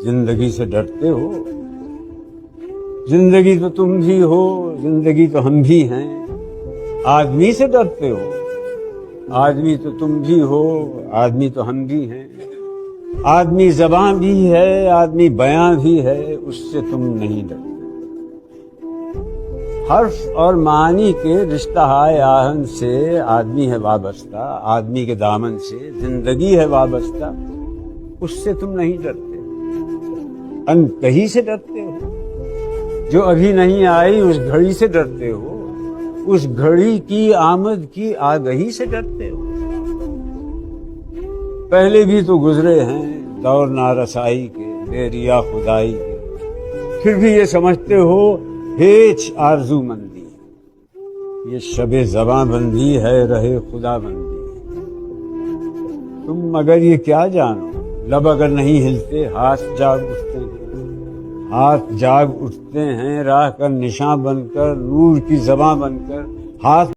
زندگی سے ڈرتے ہو؟ زندگی تو تم بھی ہو، زندگی تو ہم بھی ہیں۔ آدمی سے ڈرتے ہو؟ آدمی تو تم بھی ہو، آدمی تو ہم بھی ہیں۔ آدمی زباں بھی ہے، آدمی بیاں بھی ہے، اس سے تم نہیں ڈرتے۔ حرف اور معنی کے رشتہ ہائے آہن سے آدمی ہے وابستہ، آدمی کے دامن سے زندگی ہے وابستہ، اس سے تم نہیں ڈرتے۔ ان کہیں سے ڈرتے ہو؟ جو ابھی نہیں آئی اس گھڑی سے ڈرتے ہو؟ اس گھڑی کی آمد کی آگہی سے ڈرتے ہو؟ پہلے بھی تو گزرے ہیں دور نارسائی کے، بے ریا خدائی کے، پھر بھی یہ سمجھتے ہو ہیچ آرزو مندی، یہ شب زباں بندی ہے رہے خدا بندی۔ تم مگر یہ کیا جانو، لب اگر نہیں ہلتے ہاتھ جاگ اٹھتے ہیں، ہاتھ جاگ اٹھتے ہیں راہ کا نشاں بن کر، نور کی زباں بن کر۔ ہاتھ